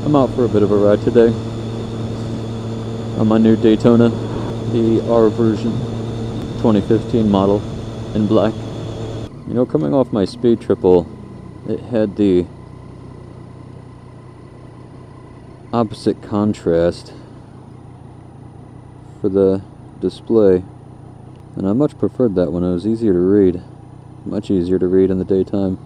I'm out for a bit of a ride today on my new Daytona, the R version 2015 model in black. You know, coming off my speed triple, it had the opposite contrast for the display, and I much preferred that one. It was easier to read, much easier to read in the daytime.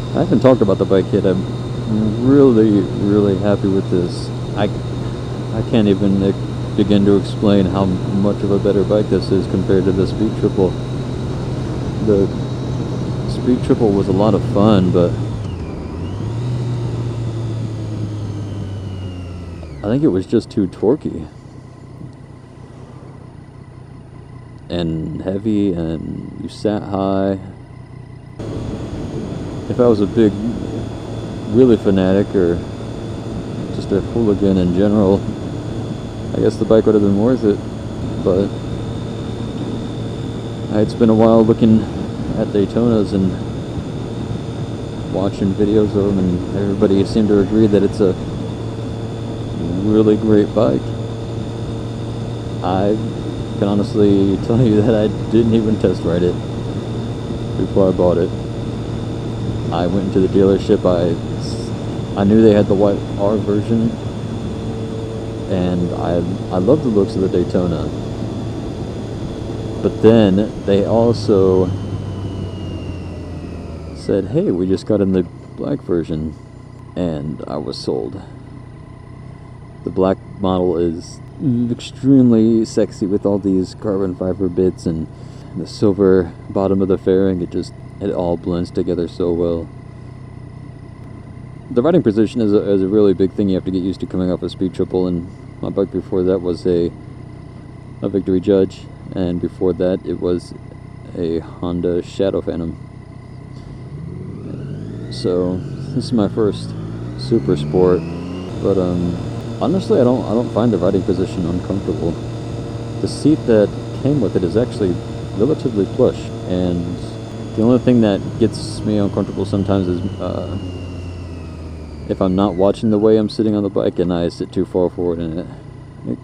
I haven't talked about the bike yet. I'm really happy with this. I can't even begin to explain how much of a better bike this is compared to the Speed Triple. The Speed Triple was a lot of fun, but I think it was just too torquey and heavy, and you sat high. If I was a big wheelie fanatic or just a hooligan in general, I guess the bike would have been worth it. But I had spent a while looking at Daytonas and watching videos of them, and everybody seemed to agree that it's a really great bike. I can honestly tell you that I didn't even test ride it before I bought it. I went into the dealership. I knew they had the white R version, and I love the looks of the Daytona. But then they also said, hey, we just got in the black version, and I was sold. The black model is extremely sexy with all these carbon fiber bits and the silver bottom of the fairing. It all blends together so well. The riding position is a really big thing you have to get used to coming off a Speed Triple, and my bike before that was a Victory Judge, and before that it was a Honda Shadow Phantom. So this is my first Super Sport, but honestly I don't find the riding position uncomfortable. The seat that came with it is actually relatively plush, and the only thing that gets me uncomfortable sometimes is if I'm not watching the way I'm sitting on the bike and I sit too far forward in it.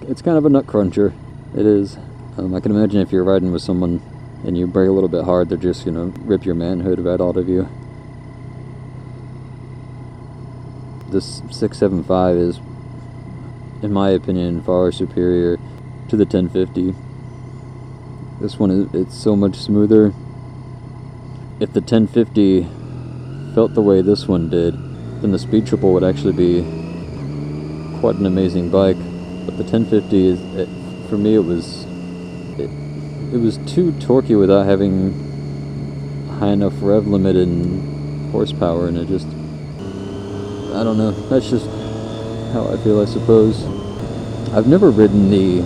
It's kind of a nut cruncher. It is. I can imagine if you're riding with someone and you brake a little bit hard, they're just gonna rip your manhood right out of you. This 675 is, in my opinion, far superior to the 1050. This one it's so much smoother. If the 1050 felt the way this one did, then the Speed Triple would actually be quite an amazing bike. But the 1050 for me, it was too torquey without having high enough rev limit and horsepower, and I don't know. That's just how I feel, I suppose. I've never ridden the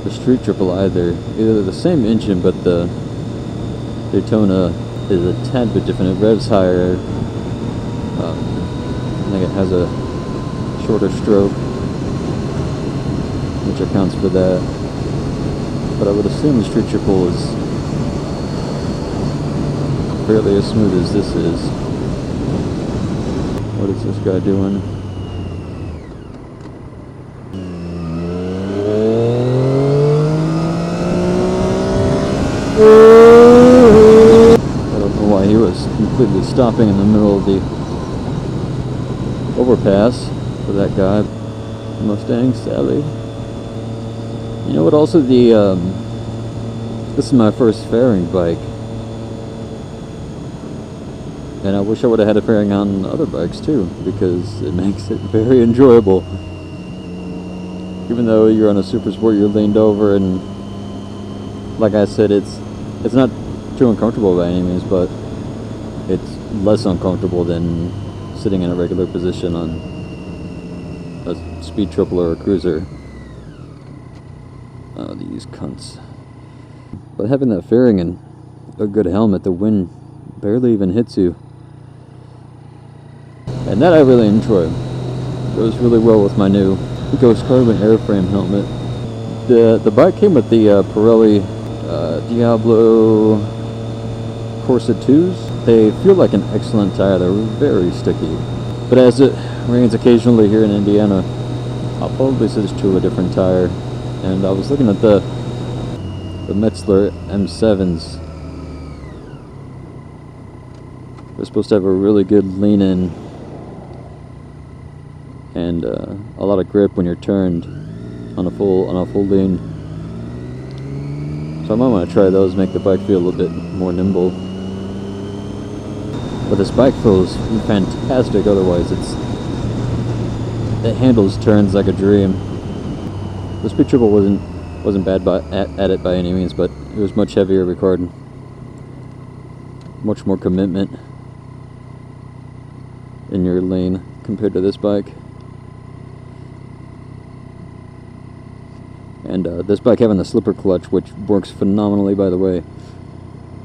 Street Triple either. Either the same engine, but the Daytona is a tad bit different. It revs higher. I think it has a shorter stroke, which accounts for that. But I would assume the Street Triple is fairly as smooth as this is. What is this guy doing? I don't know why he was completely stopping in the middle of the overpass for that guy. Mustang Sally. You know what, also this is my first fairing bike, and I wish I would have had a fairing on other bikes too, because it makes it very enjoyable. Even though you're on a Super Sport, you're leaned over, and like I said, it's not too uncomfortable by any means, but it's less uncomfortable than sitting in a regular position on a Speed Triple or a Cruiser. Oh, these cunts. But having that fairing and a good helmet, the wind barely even hits you. And that I really enjoy. It goes really well with my new Ghost Carbon airframe helmet. The bike came with the Pirelli Diablo Corsa 2s. They feel like an excellent tire. They're very sticky. But as it rains occasionally here in Indiana, I'll probably switch to a different tire. And I was looking at the Metzler M7s. They're supposed to have a really good lean in and a lot of grip when you're turned on a full lean. So I might want to try those, make the bike feel a little bit more nimble. But this bike feels fantastic otherwise. It handles turns like a dream. The Speed Triple wasn't bad at it by any means, but it was much heavier recording. Much more commitment in your lane compared to this bike. And this bike having the slipper clutch, which works phenomenally by the way,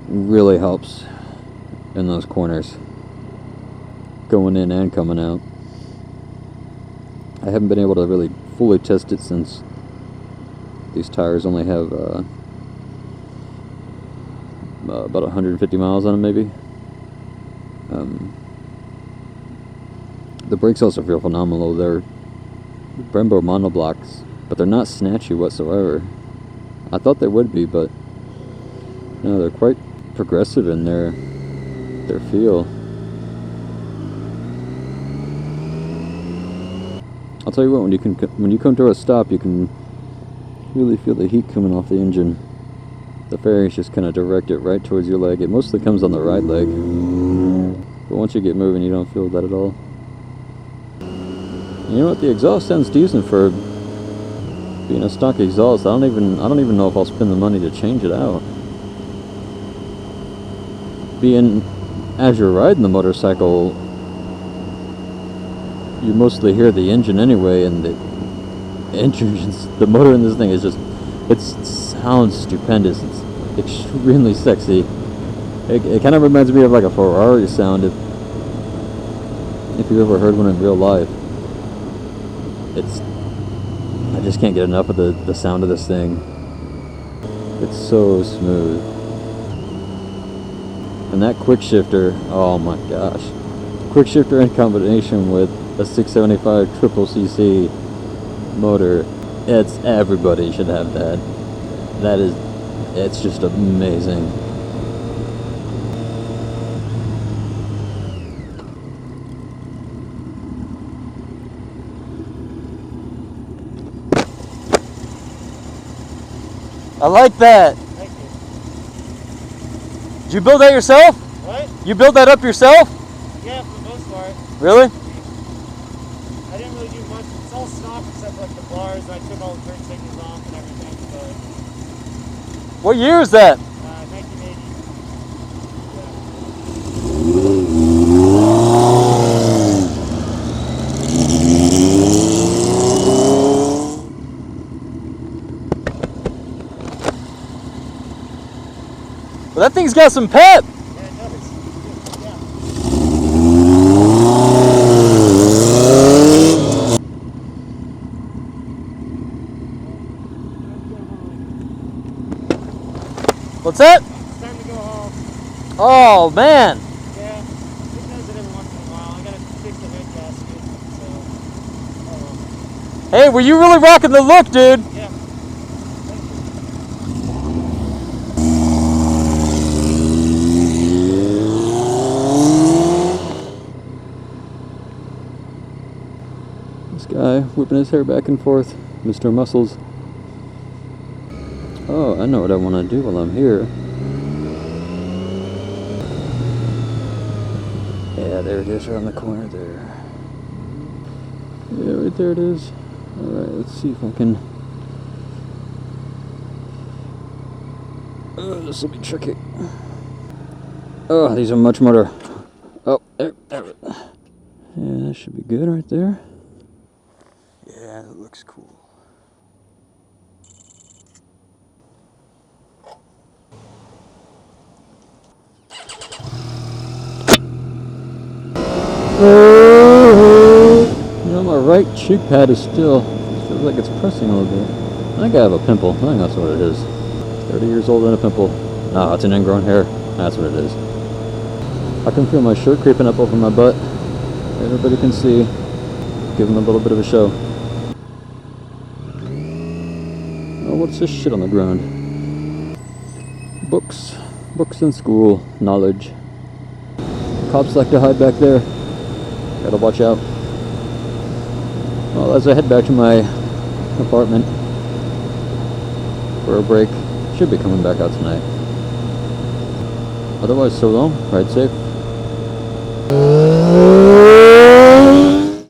really helps in those corners, going in and coming out. I haven't been able to really fully test it since these tires only have about 150 miles on them maybe. The brakes also feel phenomenal. They're Brembo monoblocks, but they're not snatchy whatsoever. I thought they would be, but no, they're quite progressive in their feel. I'll tell you what, when you come to a stop, you can really feel the heat coming off the engine. The fairings just kind of direct it right towards your leg. It mostly comes on the right leg, but once you get moving, you don't feel that at all. You know what? The exhaust sounds decent for being a stock exhaust. I don't even know if I'll spend the money to change it out. As you're riding the motorcycle, you mostly hear the engine anyway, and the motor in this thing is just, it sounds stupendous. It's extremely sexy. It kind of reminds me of like a Ferrari sound if you've ever heard one in real life. I just can't get enough of the sound of this thing. It's so smooth. And that quick shifter, oh my gosh. Quick shifter in combination with a 675 triple cc motor, everybody should have that. It's just amazing. I like that. Thank you. Did you build that yourself? What? You built that up yourself? Yeah, for the most part. Really? I didn't really do much. It's all stock except for like the bars. I took all the turn signals off and everything. But What year is that? 1980. Well, that thing's got some pep. Yeah, it does. Yeah. What's that? It's time to go home. Oh, man. Yeah, it does it every once in a while. I gotta fix the head gasket, so. Oh well. Hey, were you really rocking the look, dude? Yeah. This guy whipping his hair back and forth, Mr. Muscles. Oh, I know what I want to do while I'm here. Yeah, there it is, right on the corner there. Yeah, right there it is. Alright, let's see if I can... Oh, this will be tricky. Oh, these are much more... Oh, there. Yeah, that should be good right there. Yeah, it looks cool. You know, my right cheek pad is still Feels like it's pressing a little bit. I think I have a pimple. I think that's what it is. 30 years old and a pimple. Ah, it's an ingrown hair. That's what it is. I can feel my shirt creeping up over my butt. Everybody can see. Give them a little bit of a show. Oh, what's this shit on the ground? Books. Books in school. Knowledge. Cops like to hide back there. Gotta watch out. Well, as I head back to my apartment for a break, should be coming back out tonight. Otherwise, so long. Ride safe.